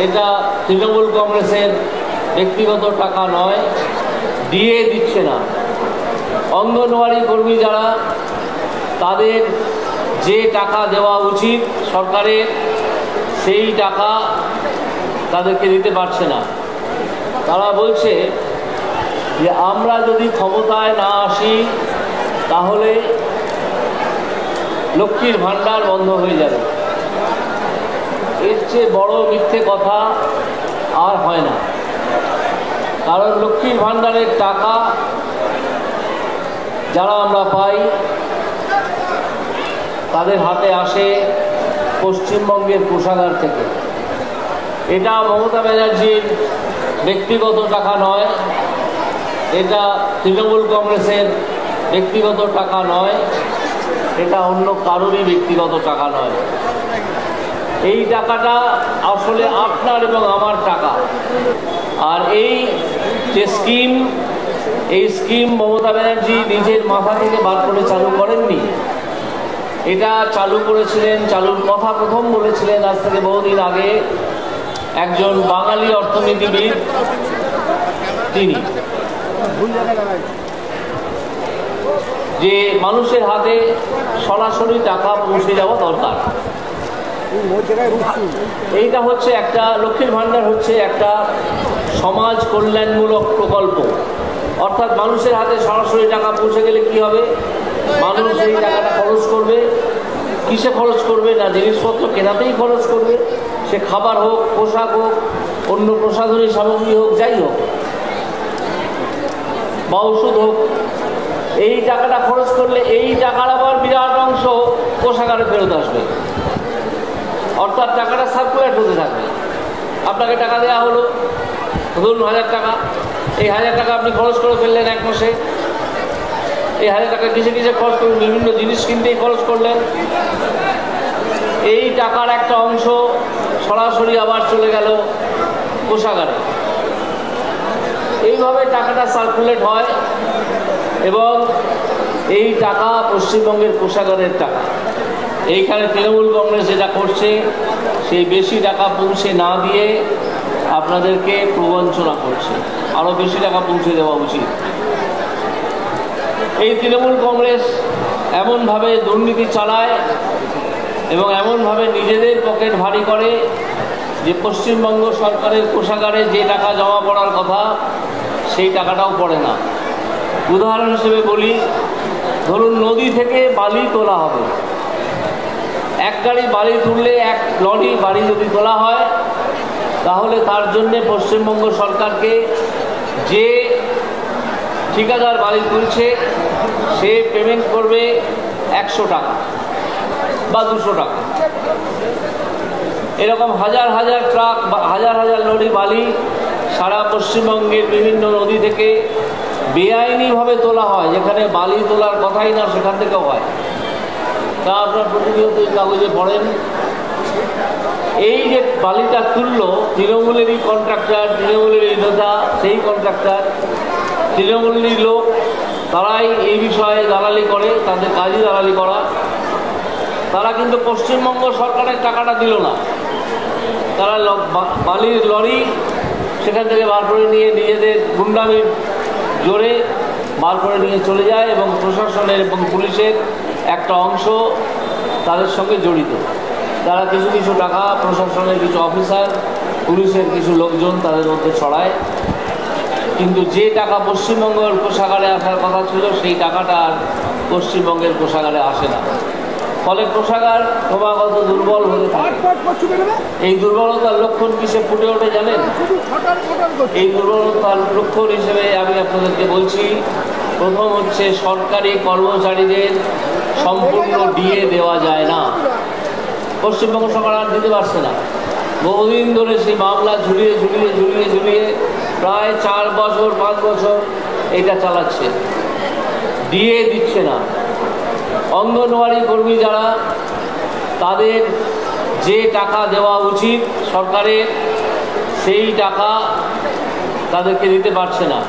এটা তৃণমূল কংগ্রেসের ব্যক্তিগত টাকা নয়, দিয়ে দিচ্ছে না। অঙ্গনওয়াড়ি কর্মী যারা, তাদের যে টাকা দেওয়া উচিত সরকারের, সেই টাকা তাদেরকে দিতে পারছে না। তারা বলছে যে আমরা যদি ক্ষমতায় না আসি তাহলে লক্ষ্মীর ভাণ্ডার বন্ধ হয়ে যাবে। এর চেয়ে বড় মিথ্যে কথা আর হয় না। কারণ লক্ষ্মীর ভাণ্ডারের টাকা যারা আমরা পাই তাদের হাতে আসে পশ্চিমবঙ্গের কোষাগার থেকে। এটা মমতা ব্যানার্জির ব্যক্তিগত টাকা নয়, এটা তৃণমূল কংগ্রেসের ব্যক্তিগত টাকা নয়, এটা অন্য কারোরই ব্যক্তিগত টাকা নয়। এই টাকাটা আসলে আপনার এবং আমার টাকা। আর এই যে স্কিম, এই স্কিম মমতা ব্যানার্জি নিজের মাথা থেকে বার করে চালু করেননি। এটা চালু করেছিলেন, চালুর কথা প্রথম বলেছিলেন আজ থেকে বহুদিন আগে একজন বাঙালি অর্থনীতিবিদ। তিনি যে মানুষের হাতে সরাসরি টাকা পৌঁছে যাওয়া দরকার। এইটা হচ্ছে একটা, লক্ষ্মীর ভাণ্ডার হচ্ছে একটা সমাজ কল্যাণমূলক প্রকল্প। অর্থাৎ মানুষের হাতে সরাসরি টাকা পৌঁছে গেলে কি হবে? মানুষ এই টাকাটা খরচ করবে। কিসে খরচ করবে? না জিনিসপত্র কেনাতেই খরচ করবে। সে খাবার হোক, পোশাক হোক, অন্য প্রসাধনী সামগ্রী হোক, যাই হোক, বা ওষুধ হোক। এই টাকাটা খরচ করলে এই টাকার আবার বিরাট অংশ কোষাগারে ফেরত আসবে। অর্থাৎ টাকাটা সার্কুলেট হতে থাকবে। আপনাকে টাকা দেওয়া হলো, ধরুন 1000 টাকা। এই 1000 টাকা আপনি খরচ করে ফেললেন এক মাসে। এই 1000 টাকা কিসে কিসে খরচ করলেন? বিভিন্ন জিনিস কিনতেই খরচ করলেন। এই টাকার একটা অংশ সরাসরি আবার চলে গেল কোষাগারে। এইভাবে টাকাটা সার্কুলেট হয় এবং এই টাকা পশ্চিমবঙ্গের কোষাগারের টাকা। এইখানে তৃণমূল কংগ্রেস যেটা করছে, সেই বেশি টাকা পৌঁছে না দিয়ে আপনাদেরকে প্রবঞ্চনা করছে। আরও বেশি টাকা পৌঁছে দেওয়া উচিত। এই তৃণমূল কংগ্রেস এমনভাবে দুর্নীতি চালায় এবং এমনভাবে নিজেদের পকেট ভারী করে যে পশ্চিমবঙ্গ সরকারের কোষাগারে যে টাকা জমা পড়ার কথা সেই টাকাটাও পড়ে না। উদাহরণ হিসেবে বলি, ধরুন নদী থেকে বালি তোলা হবে। এক গাড়ি বালি তুললে, এক লরি বালি যদি তোলা হয়, তাহলে তার জন্যে পশ্চিমবঙ্গ সরকারকে যে ঠিকাদার বালি তুলছে সে পেমেন্ট করবে 100 টাকা বা 200 টাকা। এরকম হাজার হাজার ট্রাক বা হাজার হাজার লরি বালি সারা পশ্চিমবঙ্গের বিভিন্ন নদী থেকে বেআইনিভাবে তোলা হয়। যেখানে বালি তোলার কথাই না, সেখান থেকেও হয়। তা আপনার প্রতিনিয়ত কাগজে পড়েন। এই যে বালিটা তুললো, তৃণমূলেরই কন্ট্রাক্টর, তৃণমূলেরই নেতা, সেই কন্ট্রাক্টর, তৃণমূলেরই লোক, তারাই এই বিষয়ে দালালি করে। তাদের কাজই দালালি করা। তারা কিন্তু পশ্চিমবঙ্গ সরকারের টাকাটা দিল না। তারা বালির লরি সেখান থেকে বার করে নিয়ে নিজেদের গুন্ডামির জোরে বার করে নিয়ে চলে যায় এবং প্রশাসনের এবং পুলিশের একটা অংশ তাদের সঙ্গে জড়িত। তারা কিছু কিছু টাকা প্রশাসনের কিছু অফিসার, পুলিশের কিছু লোকজন তাদের মধ্যে ছড়ায়। কিন্তু যে টাকা পশ্চিমবঙ্গের কোষাগারে আসার কথা ছিল, সেই টাকাটা আর পশ্চিমবঙ্গের কোষাগারে আসে না। ফলে কোষাগার ক্রমাগত দুর্বল হতে থাকে। এই দুর্বলতার লক্ষণ কিসে ফুটে ওঠে জানেন? এই দুর্বলতার লক্ষণ হিসেবে আমি আপনাদেরকে বলছি, প্রথম হচ্ছে সরকারি কর্মচারীদের সম্পূর্ণ ডিএ দেওয়া যায় না। পশ্চিমবঙ্গ সরকার আর দিতে পারছে না। বহুদিন ধরে সেই মামলা ঝুলিয়ে ঝুলিয়ে ঝুলিয়ে ঝুলিয়ে প্রায় 4 বছর 5 বছর এটা চালাচ্ছে। ডিএ দিচ্ছে না। অঙ্গনওয়াড়ি কর্মী যারা, তাদের যে টাকা দেওয়া উচিত সরকারের, সেই টাকা তাদেরকে দিতে পারছে না।